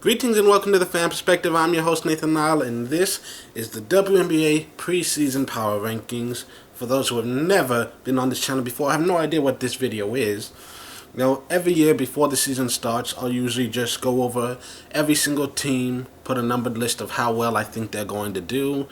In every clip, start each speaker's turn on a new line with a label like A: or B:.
A: Greetings and welcome to the Fan Perspective. I'm your host Nathan Lyle, and this is the WNBA preseason power rankings. For those who have never been on this channel before, I have no idea what this video is. Every year before the season starts, I'll usually just go over every single team, put a numbered list of how well I think they're going to do.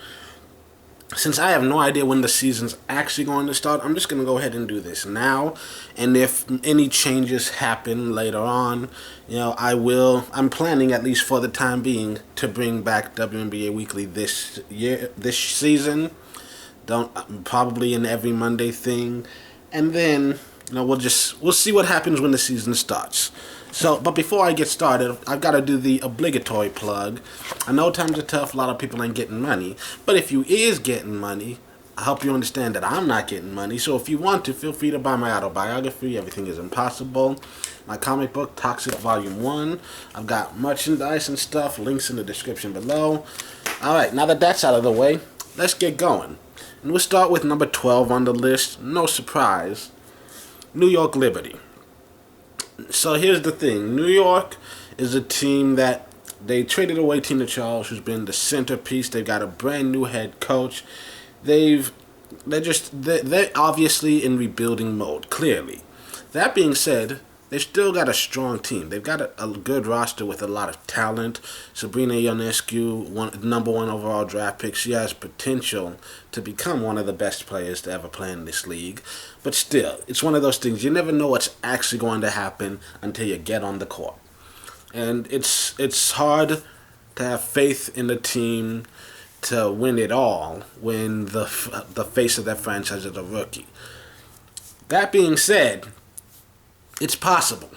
A: Since I have no idea when the season's actually going to start, I'm just going to go ahead and do this now. And if any changes happen later on, I'm planning, at least for the time being, to bring back WNBA Weekly this season. Probably an every Monday thing. And then, we'll see what happens when the season starts. But before I get started, I've got to do the obligatory plug. I know times are tough, a lot of people ain't getting money. But if you is getting money, I hope you understand that I'm not getting money. So if you want to, feel free to buy my autobiography, Everything is Impossible. My comic book, Toxic Volume 1. I've got merchandise and stuff, links in the description below. Alright, now that that's out of the way, let's get going. And we'll start with number 12 on the list. No surprise, New York Liberty. So here's the thing. New York is a team that they traded away Tina Charles, who's been the centerpiece. They've got a brand new head coach. They're obviously in rebuilding mode, clearly. That being said, they've still got a strong team. They've got a good roster with a lot of talent. Sabrina Ionescu, number 1 overall draft pick. She has potential to become one of the best players to ever play in this league. But still, it's one of those things. You never know what's actually going to happen until you get on the court. And it's hard to have faith in the team to win it all when the face of that franchise is a rookie. That being said, it's possible.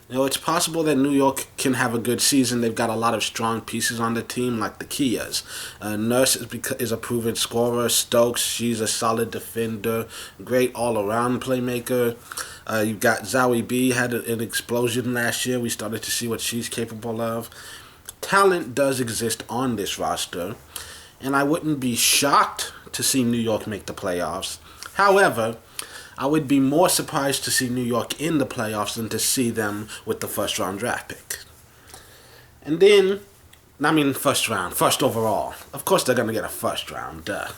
A: It's possible that New York can have a good season. They've got a lot of strong pieces on the team, like the Kias. Nurse is a proven scorer. Stokes, she's a solid defender, great all-around playmaker. You've got Zoe B, had an explosion last year. We started to see what she's capable of. Talent does exist on this roster, and I wouldn't be shocked to see New York make the playoffs. However, I would be more surprised to see New York in the playoffs than to see them with the first-round draft pick. And then, first overall. Of course they're going to get a first round, duh.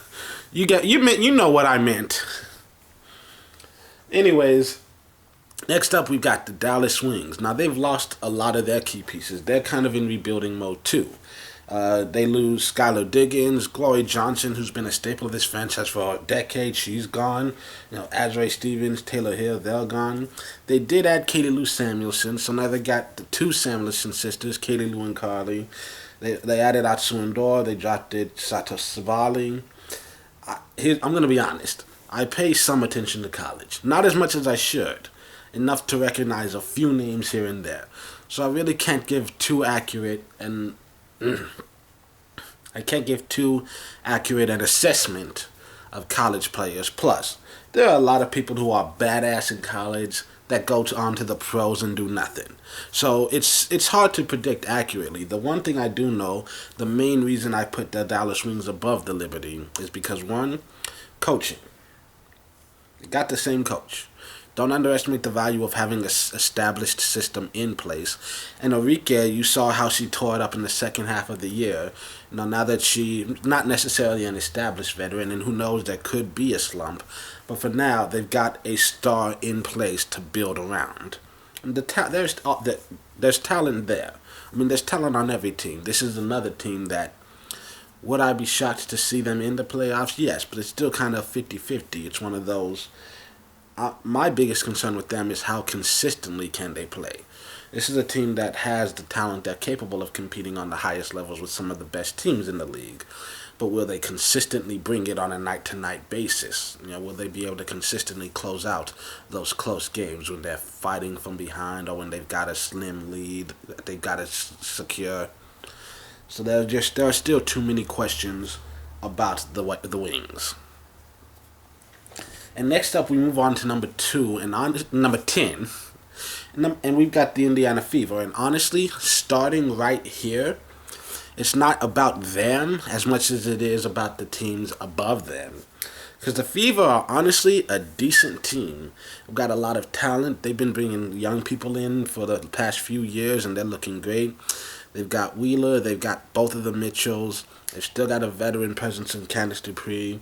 A: You know what I meant. Anyways, next up we've got the Dallas Wings. Now, they've lost a lot of their key pieces. They're kind of in rebuilding mode, too. They lose Skylar Diggins, Glory Johnson, who's been a staple of this franchise for a decade. She's gone. Azrae Stevens, Taylor Hill, they're gone. They did add Katie Lou Samuelson, so now they got the 2 Samuelson sisters, Katie Lou and Carly. They added Atsu Ndor. They drafted Sato Savali. I'm going to be honest. I pay some attention to college. Not as much as I should. Enough to recognize a few names here and there. So I really can't give too accurate an assessment of college players. Plus, there are a lot of people who are badass in college that go on to the pros and do nothing. So it's hard to predict accurately. The one thing I do know, the main reason I put the Dallas Wings above the Liberty is because, 1, coaching. They got the same coach. Don't underestimate the value of having an established system in place. And Enrique, you saw how she tore it up in the second half of the year. Now that she's not necessarily an established veteran, and who knows, there could be a slump. But for now, they've got a star in place to build around. And there's talent there. There's talent on every team. This is another team that, would I be shocked to see them in the playoffs? Yes, but it's still kind of 50-50. It's one of those. My biggest concern with them is how consistently can they play. This is a team that has the talent. They're capable of competing on the highest levels with some of the best teams in the league. But will they consistently bring it on a night-to-night basis? Will they be able to consistently close out those close games when they're fighting from behind or when they've got a slim lead that they've got to secure? So there are still too many questions about the Wings. And next up, we move on to number 2 and number 10. And we've got the Indiana Fever. And honestly, starting right here, it's not about them as much as it is about the teams above them. Because the Fever are honestly a decent team. They've got a lot of talent. They've been bringing young people in for the past few years, and they're looking great. They've got Wheeler. They've got both of the Mitchells. They've still got a veteran presence in Candice Dupree.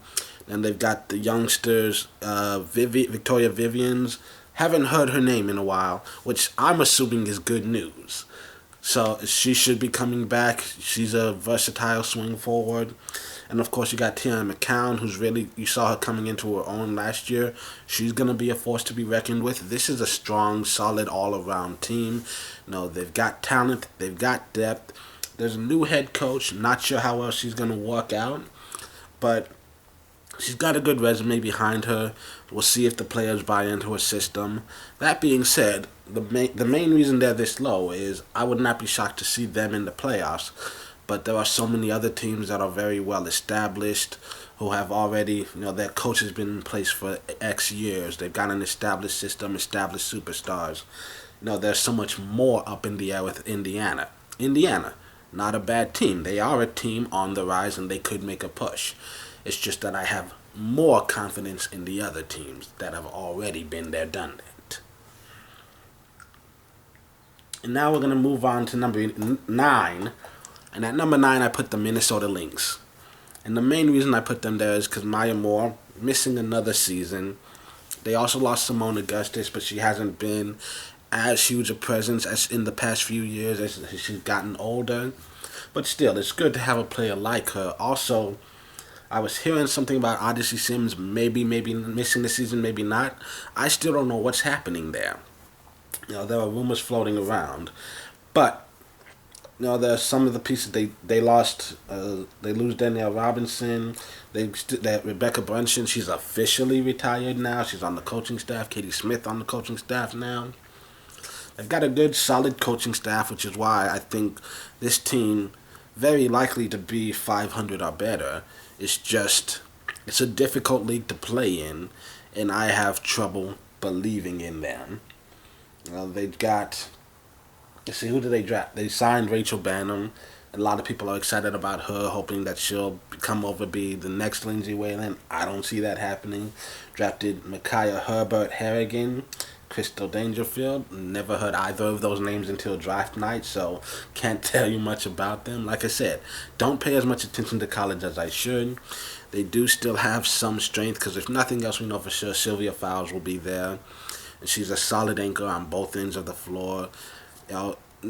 A: And they've got the youngsters, Victoria Vivians. Haven't heard her name in a while, which I'm assuming is good news. So she should be coming back. She's a versatile swing forward. And of course, you got Tiana McCown, who's really, you saw her coming into her own last year. She's going to be a force to be reckoned with. This is a strong, solid, all-around team. They've got talent. They've got depth. There's a new head coach. Not sure how well she's going to work out. But she's got a good resume behind her. We'll see if the players buy into her system. That being said, the main reason they're this low is I would not be shocked to see them in the playoffs. But there are so many other teams that are very well established, who have already, their coach has been in place for X years. They've got an established system, established superstars. There's so much more up in the air with Indiana. Indiana, not a bad team. They are a team on the rise and they could make a push. It's just that I have more confidence in the other teams that have already been there, done that. And now we're going to move on to number 9. And at number 9, I put the Minnesota Lynx. And the main reason I put them there is because Maya Moore, missing another season. They also lost Simone Augustus, but she hasn't been as huge a presence as in the past few years as she's gotten older. But still, it's good to have a player like her. Also, I was hearing something about Odyssey Sims maybe missing the season, maybe not. I still don't know what's happening there. There are rumors floating around. But there's some of the pieces they lost. They lose Danielle Robinson. That Rebecca Brunson, she's officially retired now. She's on the coaching staff. Katie Smith on the coaching staff now. They've got a good, solid coaching staff, which is why I think this team very likely to be 500 or better. It's a difficult league to play in, and I have trouble believing in them. They've got. Let's see, who did they draft? They signed Rachel Bannum. A lot of people are excited about her, hoping that she'll come over be the next Lindsay Whalen. I don't see that happening. Drafted Micaiah Herbert Harrigan, Crystal Dangerfield. Never heard either of those names until draft night, so can't tell you much about them. Like I said, don't pay as much attention to college as I should. They do still have some strength, because if nothing else, we know for sure Sylvia Fowles will be there. And she's a solid anchor on both ends of the floor.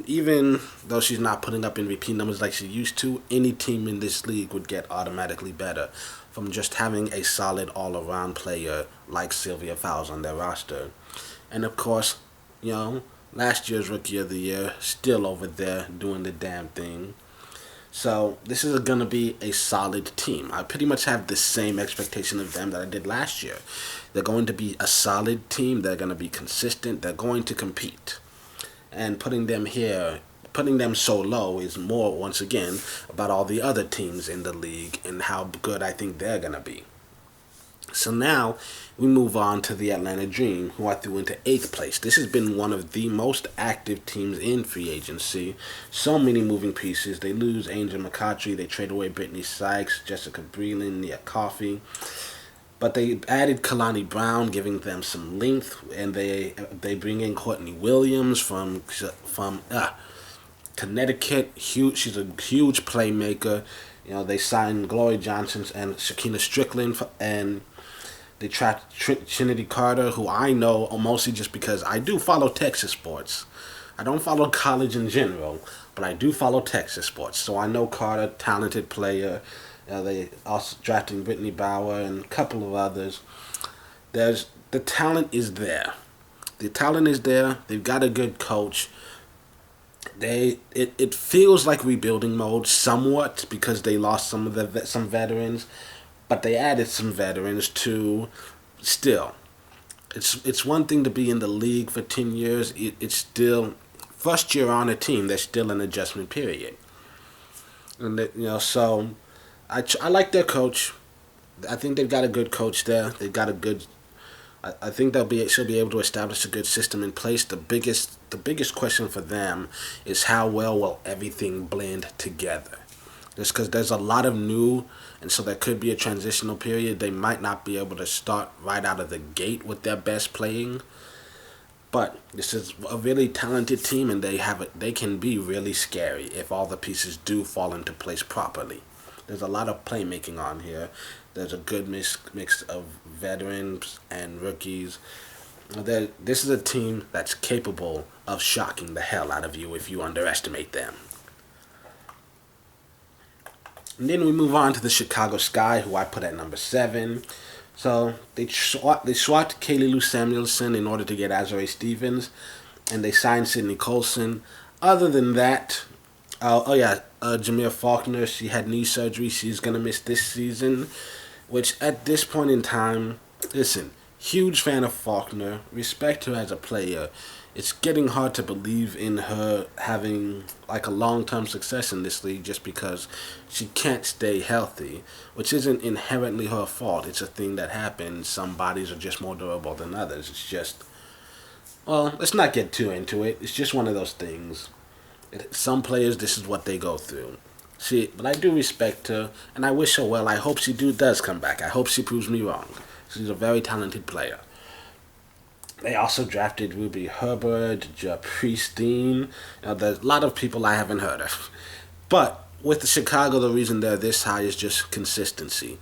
A: Even though she's not putting up MVP numbers like she used to, any team in this league would get automatically better from just having a solid all-around player like Sylvia Fowles on their roster. And of course, last year's Rookie of the Year, still over there doing the damn thing. So this is going to be a solid team. I pretty much have the same expectation of them that I did last year. They're going to be a solid team. They're going to be consistent. They're going to compete. And putting them so low is more, once again, about all the other teams in the league and how good I think they're going to be. So now we move on to the Atlanta Dream, who I threw into 8th place. This has been one of the most active teams in free agency. So many moving pieces. They lose Angel McCoughtry. They trade away Brittany Sykes, Jessica Breland, Nia Coffey. But they added Kalani Brown, giving them some length, and they bring in Courtney Williams from Connecticut. She's a huge playmaker. They signed Glory Johnson and Shakina Strickland, and they trapped Trinity Carter, who I know mostly just because I do follow Texas sports. I don't follow college in general, but I do follow Texas sports. So I know Carter, talented player. They also drafting Brittany Bauer and a couple of others. The talent is there. The talent is there. They've got a good coach. It feels like rebuilding mode somewhat because they lost some veterans, but they added some veterans too. Still, it's one thing to be in the league for 10 years. It's still first year on a team. There's still an adjustment period, and so. I like their coach. I think they've got a good coach there. They've got a good. I think she'll be able to establish a good system in place. The biggest question for them is how well will everything blend together. Just because there's a lot of new, and so there could be a transitional period. They might not be able to start right out of the gate with their best playing. But this is a really talented team, and they can be really scary if all the pieces do fall into place properly. There's a lot of playmaking on here. There's a good mix of veterans and rookies. This is a team that's capable of shocking the hell out of you if you underestimate them. And then we move on to the Chicago Sky, who I put at number 7. So they swapped Kaylee Lou Samuelson in order to get Azurá Stevens, and they signed Sydney Colson. Other than that, Jameer Faulkner, she had knee surgery. She's going to miss this season, which at this point in time, listen, huge fan of Faulkner, respect her as a player. It's getting hard to believe in her having like a long-term success in this league just because she can't stay healthy, which isn't inherently her fault. It's a thing that happens. Some bodies are just more durable than others. It's just, well, let's not get too into it. It's just one of those things. Some players, this is what they go through. But I do respect her, and I wish her well. I hope she does come back. I hope she proves me wrong. She's a very talented player. They also drafted Ruby Herbert, Pristine. There's a lot of people I haven't heard of. But with the Chicago, the reason they're this high is just consistency.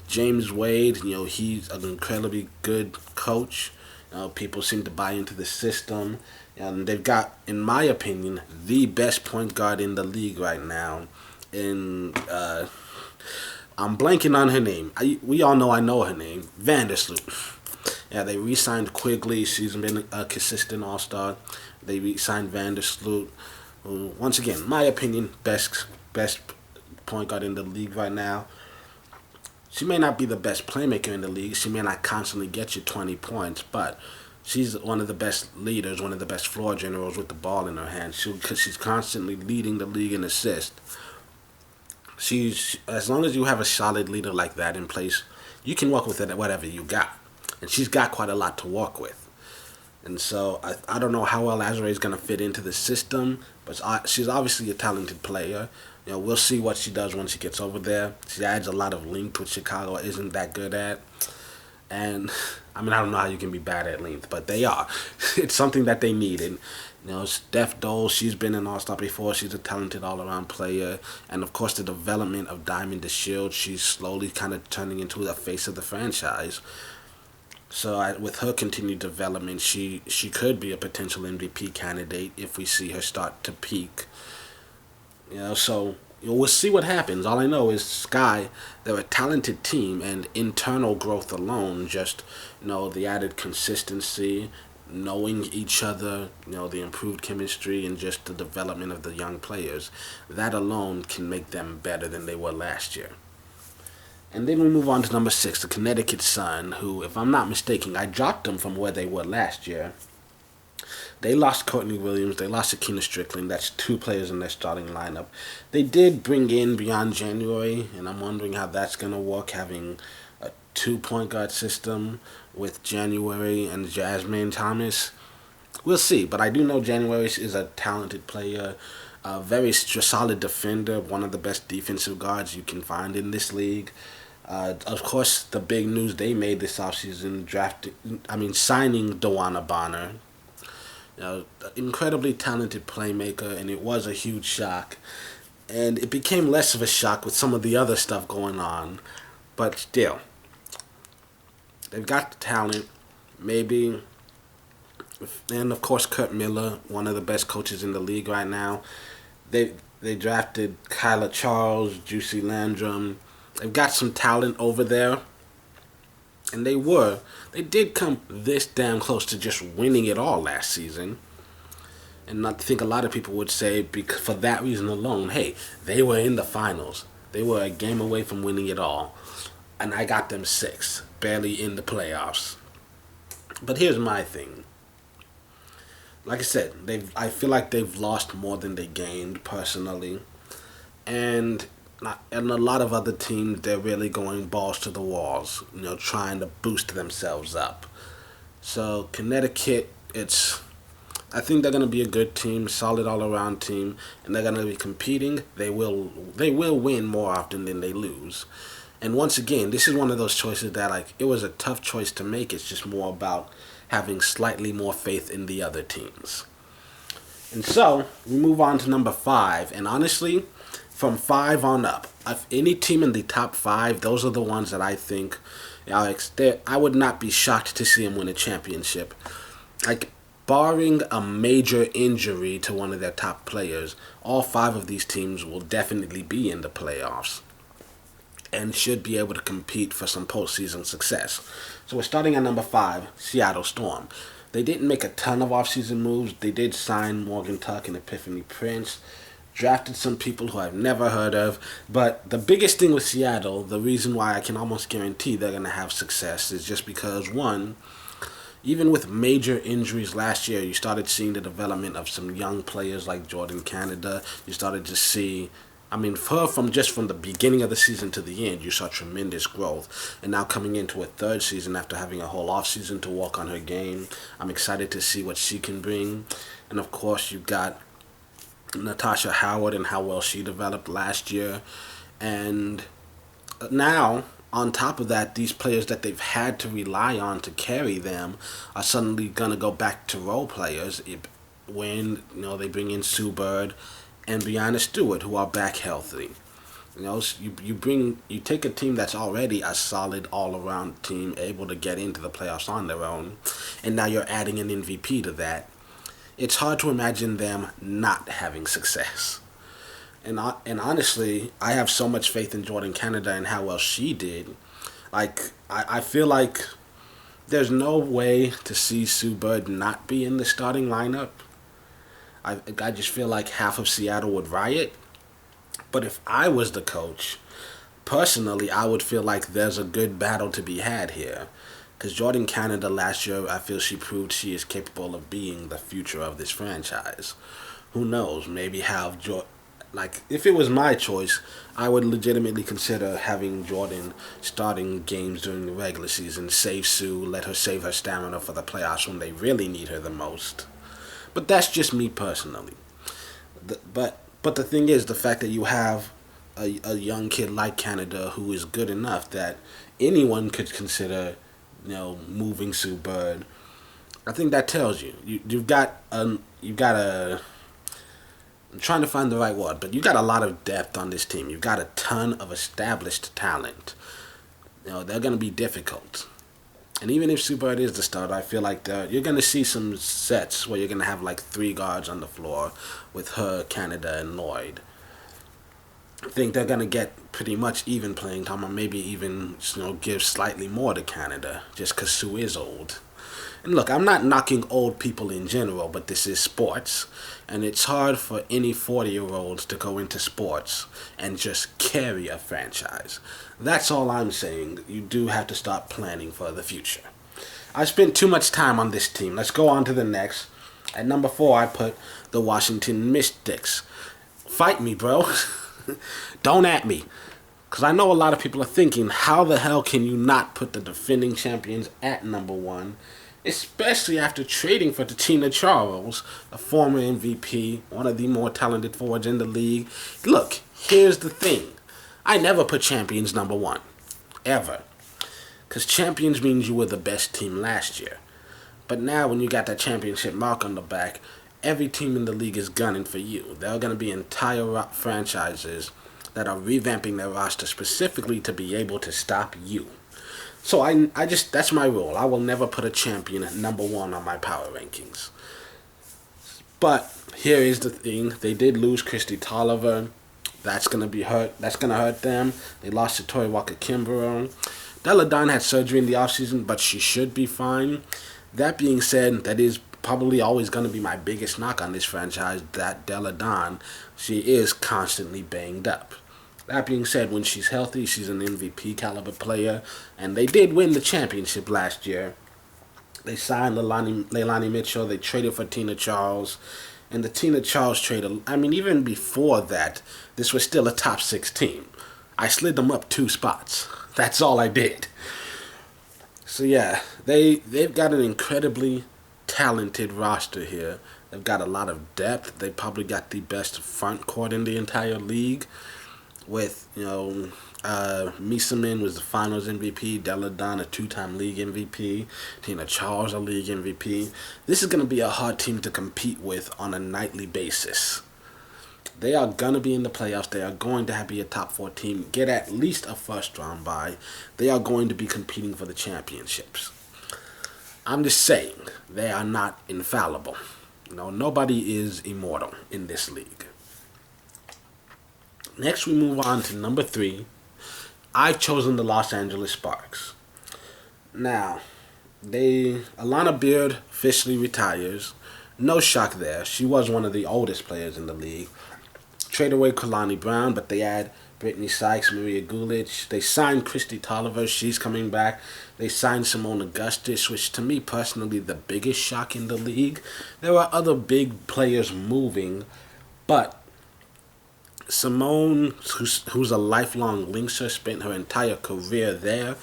A: James Wade, he's an incredibly good coach. People seem to buy into the system. And they've got, in my opinion, the best point guard in the league right now. I'm blanking on her name. We all know I know her name. Vandersloot. Yeah, they re-signed Quigley. She's been a consistent all-star. They re-signed Vandersloot. Once again, my opinion, best point guard in the league right now. She may not be the best playmaker in the league. She may not constantly get you 20 points, but she's one of the best leaders, one of the best floor generals with the ball in her hands. Because she's constantly leading the league in assists. As long as you have a solid leader like that in place, you can work with it whatever you got. And she's got quite a lot to work with. And so I don't know how well Azurá is going to fit into the system, but she's obviously a talented player. We'll see what she does when she gets over there. She adds a lot of length, which Chicago isn't that good at. And, I don't know how you can be bad at length, but they are. It's something that they need. And, Steph Dole, she's been an all-star before. She's a talented all-around player. And, of course, the development of Diamond DeShields, she's slowly kind of turning into the face of the franchise. So with her continued development, she could be a potential MVP candidate if we see her start to peak. So we'll see what happens. All I know is Sky, they're a talented team, and internal growth alone, just the added consistency, knowing each other, the improved chemistry, and just the development of the young players, that alone can make them better than they were last year. And then we move on to number 6, the Connecticut Sun, who, if I'm not mistaken, I dropped them from where they were last year. They lost Courtney Williams. They lost Akina Strickland. That's 2 players in their starting lineup. They did bring in beyond January, and I'm wondering how that's going to work, having a 2-point guard system with January and Jasmine Thomas. We'll see, but I do know January is a talented player, a very significant defender, one of the best defensive guards you can find in this league. Of course, the big news they made this offseason, signing Dewana Bonner. Incredibly talented playmaker, and it was a huge shock. And it became less of a shock with some of the other stuff going on. But still, they've got the talent, maybe. And, of course, Kurt Miller, one of the best coaches in the league right now. They drafted Kyla Charles, Juicy Landrum. They've got some talent over there. And they did come this damn close to just winning it all last season. And I think a lot of people would say, for that reason alone, hey, they were in the finals. They were a game away from winning it all. And I got them 6, barely in the playoffs. But here's my thing. Like I said, I feel like they've lost more than they gained, personally. And a lot of other teams, they're really going balls to the walls, trying to boost themselves up. So Connecticut, I think they're going to be a good team, solid all-around team, and they're going to be competing. They will win more often than they lose. And once again, this is one of those choices that, it was a tough choice to make. It's just more about having slightly more faith in the other teams. And so, we move on to number 5. And honestly, from 5 on up, if any team in the top 5, those are the ones that I think, I would not be shocked to see them win a championship. Like, barring a major injury to one of their top players, all 5 of these teams will definitely be in the playoffs and should be able to compete for some postseason success. So we're starting at number 5, Seattle Storm. They didn't make a ton of offseason moves. They did sign Morgan Tuck and Epiphany Prince, drafted some people who I've never heard of. But the biggest thing with Seattle, the reason why I can almost guarantee they're going to have success, is just because, one, even with major injuries last year, you started seeing the development of some young players like Jordan Canada. You started to see, from the beginning of the season to the end, you saw tremendous growth. And now coming into a third season after having a whole offseason to work on her game, I'm excited to see what she can bring. And of course, you've got Natasha Howard and how well she developed last year. And now, on top of that, these players that they've had to rely on to carry them are suddenly going to go back to role players when they bring in Sue Bird and Brianna Stewart, who are back healthy. You take a team that's already a solid all-around team, able to get into the playoffs on their own, and now you're adding an MVP to that. It's hard to imagine them not having success. And honestly, I have so much faith in Jordan Canada and how well she did. I feel like there's no way to see Sue Bird not be in the starting lineup. I just feel like half of Seattle would riot. But if I was the coach, personally, I would feel like there's a good battle to be had here. Because Jordan Canada last year, I feel she proved she is capable of being the future of this franchise. Who knows? Maybe if it was my choice, I would legitimately consider having Jordan starting games during the regular season, save Sue, let her save her stamina for the playoffs when they really need her the most. But that's just me personally. But the thing is, the fact that you have a young kid like Canada who is good enough that anyone could consider, moving Sue Bird. I think that tells you you've got a. I'm trying to find the right word, but you got a lot of depth on this team. You've got a ton of established talent. They're going to be difficult. And even if Sue Bird is the starter, I feel like you're going to see some sets where you're going to have like 3 guards on the floor with her, Canada, and Lloyd. I think they're going to get pretty much even playing time, or maybe even give slightly more to Canada, just because Sue is old. And look, I'm not knocking old people in general, but this is sports, and it's hard for any 40-year-olds to go into sports and just carry a franchise. That's all I'm saying. You do have to start planning for the future. I spent too much time on this team. Let's go on to the next. At number 4, I put the Washington Mystics. Fight me, bro. Don't at me. Because I know a lot of people are thinking, how the hell can you not put the defending champions at number 1? Especially after trading for Tina Charles, a former MVP, one of the more talented forwards in the league. Look, here's the thing. I never put champions number 1. Ever. Because champions means you were the best team last year. But now when you got that championship mark on the back, every team in the league is gunning for you. There are going to be entire franchises that are revamping their roster specifically to be able to stop you. So that's my rule. I will never put a champion at number 1 on my power rankings. But here is the thing. They did lose Christy Tolliver. That's going to hurt them. They lost to Tori Walker-Kimbrough. Della Don had surgery in the offseason, but she should be fine. That being said, that is probably always going to be my biggest knock on this franchise, that Della Don, she is constantly banged up. That being said, when she's healthy, she's an MVP caliber player, and they did win the championship last year. They signed Leilani Mitchell, they traded for Tina Charles, and the Tina Charles trade, even before that, this was still a top 6 team. I slid them up 2 spots. That's all I did. So yeah, they've got an incredibly talented roster here. They've got a lot of depth. They probably got the best front court in the entire league, with a Misamin was the Finals MVP. Della Don, a two-time league MVP. Tina Charles, a league MVP. This is going to be a hard team to compete with on a nightly basis. They are going to be in the playoffs. They are going to be a top 4 team, get at least a first round bye. They are going to be competing for the championships. I'm just saying, they are not infallible. Nobody is immortal in this league. Next, we move on to number 3. I've chosen the Los Angeles Sparks. Now, Alana Beard officially retires. No shock there. She was one of the oldest players in the league. Trade away Kalani Brown, but they add Brittany Sykes, Maria Gulich. They signed Christy Tolliver. She's coming back. They signed Simone Augustus, which to me personally the biggest shock in the league. There are other big players moving, but Simone, who's a lifelong Lynxer, spent her entire career there,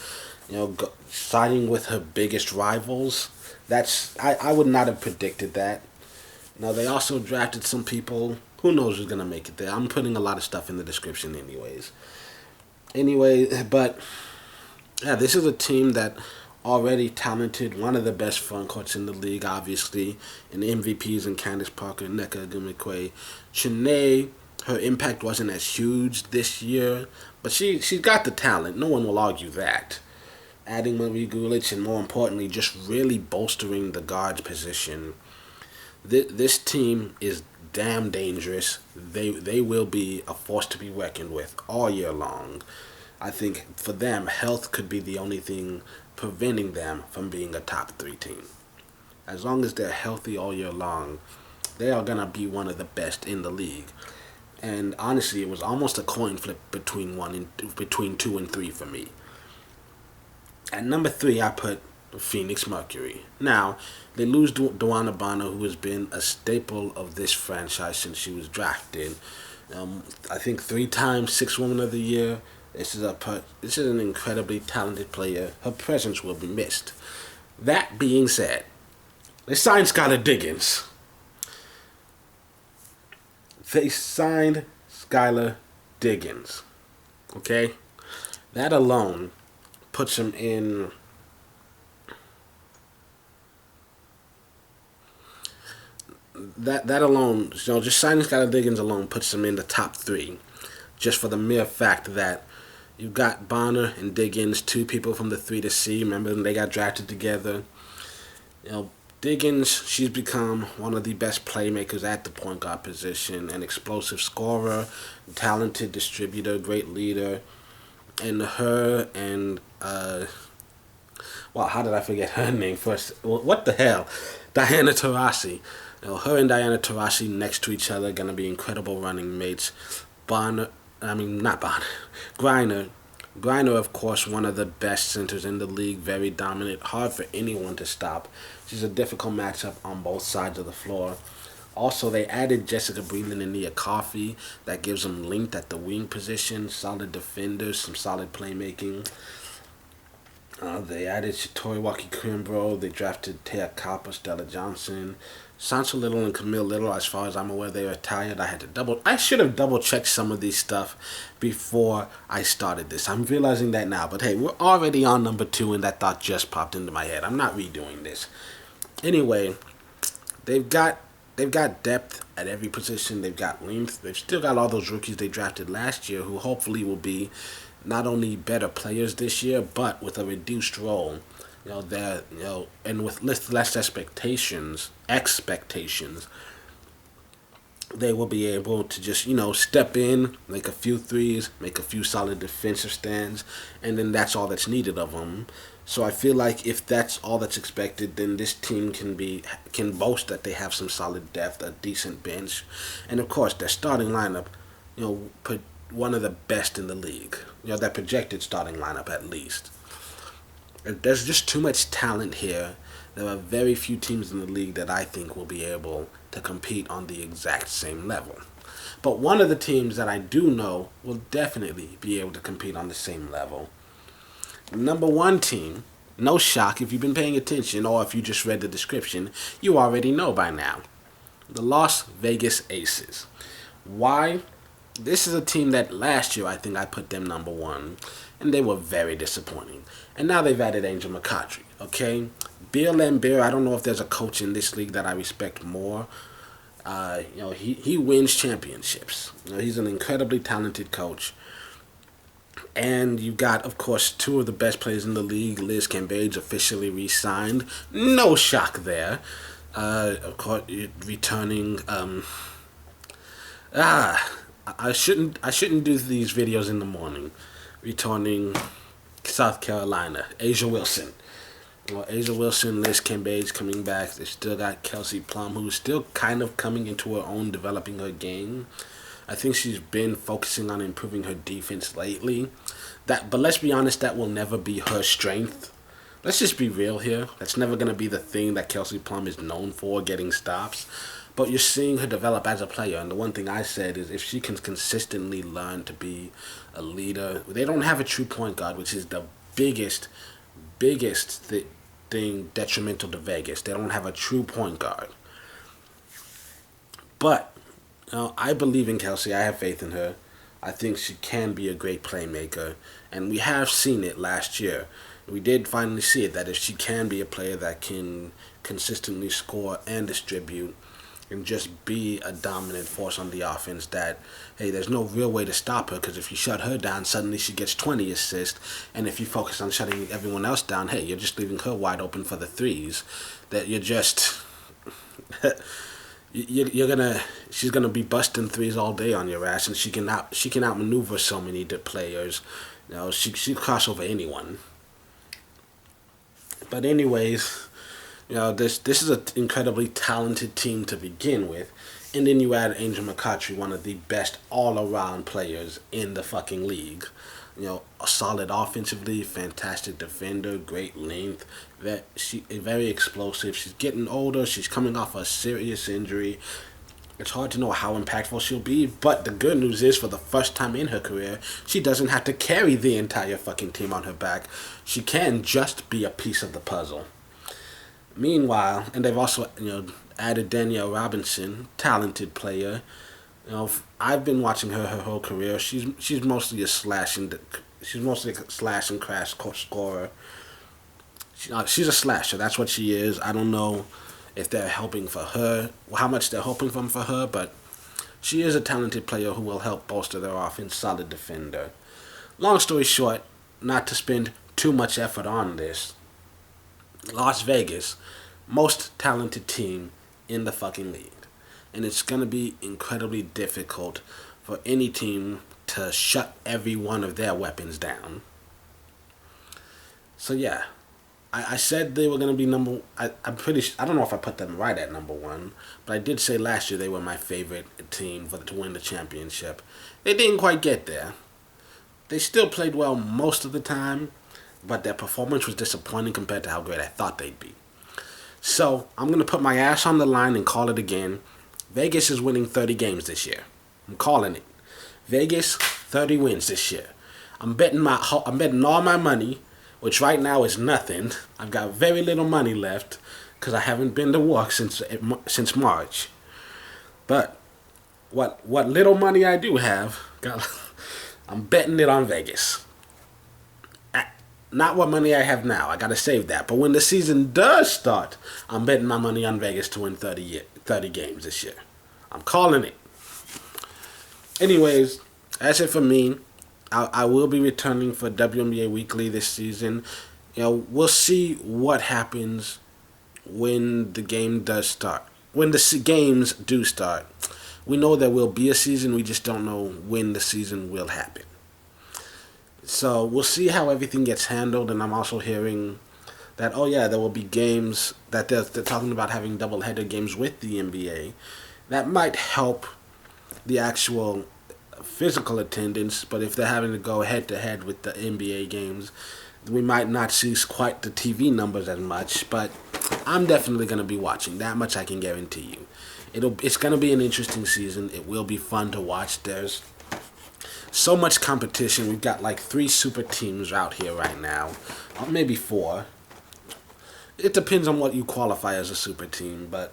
A: siding with her biggest rivals. I would not have predicted that. They also drafted some people. Who knows who's going to make it there? I'm putting a lot of stuff in the description anyways. But yeah, this is a team that already talented, one of the best front courts in the league, obviously, and MVPs in Candace Parker, Nneka Ogwumike. Chiney, her impact wasn't as huge this year, but she's got the talent. No one will argue that. Adding Marie Gulich and, more importantly, just really bolstering the guards position. This team is damn dangerous. They will be a force to be reckoned with all year long. I think for them, health could be the only thing preventing them from being a top 3 team. As long as they're healthy all year long, they are going to be one of the best in the league. And honestly, it was almost a coin flip between 2 and 3 for me. At number 3, I put Phoenix Mercury. Now, they lose Duana Bonner, who has been a staple of this franchise since she was drafted. I think 3 times 6th Woman of the Year. This is an incredibly talented player. Her presence will be missed. That being said, they signed Skylar Diggins. They signed Skylar Diggins. Okay? That alone puts him in that alone, just signing Skylar Diggins alone puts him in the top 3, just for the mere fact that you've got Bonner and Diggins, 2 people from the 3 to C. Remember, they got drafted together. Diggins, she's become one of the best playmakers at the point guard position, an explosive scorer, talented distributor, great leader. And her and how did I forget her name first? What the hell? Diana Taurasi. Her and Diana Taurasi next to each other are going to be incredible running mates. Griner, of course, one of the best centers in the league, very dominant, hard for anyone to stop. She's a difficult matchup on both sides of the floor. Also, they added Jessica Breland and Nia Coffey. That gives them length at the wing position, solid defenders, some solid playmaking. They added Toriwaki Kimbrough. They drafted Taya Copper, Stella Johnson. Sancho Little and Camille Little, as far as I'm aware, they retired. I should have double-checked some of these stuff before I started this. I'm realizing that now. But hey, we're already on number 2, and that thought just popped into my head. I'm not redoing this. Anyway, they've got depth at every position. They've got length. They've still got all those rookies they drafted last year who hopefully will be not only better players this year, but with a reduced role. And with less expectations, they will be able to just, step in, make a few threes, make a few solid defensive stands, and then that's all that's needed of them. So I feel like if that's all that's expected, then this team can boast that they have some solid depth, a decent bench, and of course their starting lineup, put one of the best in the league. Their projected starting lineup at least. There's just too much talent here. There are very few teams in the league that I think will be able to compete on the exact same level. But one of the teams that I do know will definitely be able to compete on the same level. Number 1 team, no shock if you've been paying attention or if you just read the description, you already know by now. The Las Vegas Aces. Why? This is a team that last year I think I put them number one, and they were very disappointing. And now they've added Angel McCoughtry. Okay, Bill Laimbeer. I don't know if there's a coach in this league that I respect more. He wins championships. He's an incredibly talented coach. And you got, of course, two of the best players in the league. Liz Cambage officially re-signed. No shock there. Of course, returning. I shouldn't do these videos in the morning. Returning South Carolina, Asia Wilson. Well, Asia Wilson, Liz Cambage coming back. They still got Kelsey Plum, who's still kind of coming into her own, developing her game. I think she's been focusing on improving her defense lately. But let's be honest, that will never be her strength. Let's just be real here. That's never going to be the thing that Kelsey Plum is known for, getting stops. But you're seeing her develop as a player. And the one thing I said is if she can consistently learn to be a leader. They don't have a true point guard, which is the biggest thing detrimental to Vegas. They don't have a true point guard. But I believe in Kelsey. I have faith in her. I think she can be a great playmaker. And we have seen it last year. We did finally see it, that if she can be a player that can consistently score and distribute and just be a dominant force on the offense, that, hey, there's no real way to stop her, because if you shut her down, suddenly she gets 20 assists. And if you focus on shutting everyone else down, hey, you're just leaving her wide open for the threes. That you're just... she's gonna be busting threes all day on your ass, and she can outmaneuver so many players. She cross over anyone. But anyways, this is an incredibly talented team to begin with, and then you add Angel McCoughtry, one of the best all-around players in the fucking league. A solid offensively, fantastic defender, great length, very explosive. She's getting older. She's coming off a serious injury. It's hard to know how impactful she'll be, but the good news is, for the first time in her career, she doesn't have to carry the entire fucking team on her back. She can just be a piece of the puzzle. Meanwhile, and they've also added Danielle Robinson, talented player. I've been watching her whole career. She's mostly a slash and crash scorer. She's a slasher. That's what she is. I don't know if they're helping for her, how much they're hoping for her, but she is a talented player who will help bolster their offense. Solid defender. Long story short, not to spend too much effort on this, Las Vegas, most talented team in the fucking league. And it's going to be incredibly difficult for any team to shut every one of their weapons down. So yeah, I said they were going to be I'm pretty sure, I don't know if I put them right at number one, but I did say last year they were my favorite team to win the championship. They didn't quite get there. They still played well most of the time, but their performance was disappointing compared to how great I thought they'd be. So I'm going to put my ass on the line and call it again. Vegas is winning 30 games this year. I'm calling it. Vegas, 30 wins this year. I'm betting all my money, which right now is nothing. I've got very little money left because I haven't been to work since March. But what little money I do have, I'm betting it on Vegas. Not what money I have now. I got to save that. But when the season does start, I'm betting my money on Vegas to win 30 games this year. I'm calling it. Anyways, that's it for me. I will be returning for WNBA Weekly this season. We'll see what happens when the game does start. When the games do start. We know there will be a season. We just don't know when the season will happen. So we'll see how everything gets handled. And I'm also hearing that, there will be games that they're talking about having doubleheader games with the NBA. That might help the actual physical attendance, but if they're having to go head-to-head with the NBA games, we might not see quite the TV numbers as much, but I'm definitely going to be watching. That much I can guarantee you. It's going to be an interesting season. It will be fun to watch. There's so much competition. We've got like 3 super teams out here right now, or maybe 4. It depends on what you qualify as a super team, but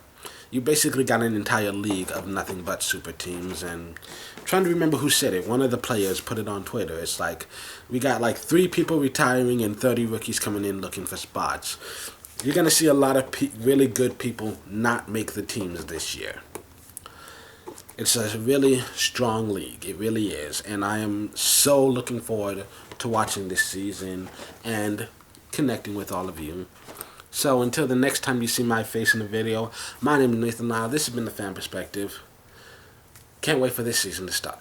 A: you basically got an entire league of nothing but super teams. And I'm trying to remember who said it. One of the players put it on Twitter. It's like, we got like 3 people retiring and 30 rookies coming in looking for spots. You're going to see a lot of really good people not make the teams this year. It's a really strong league. It really is. And I am so looking forward to watching this season and connecting with all of you. So until the next time you see my face in the video, my name is Nathan Lyle. This has been The Fan Perspective. Can't wait for this season to start.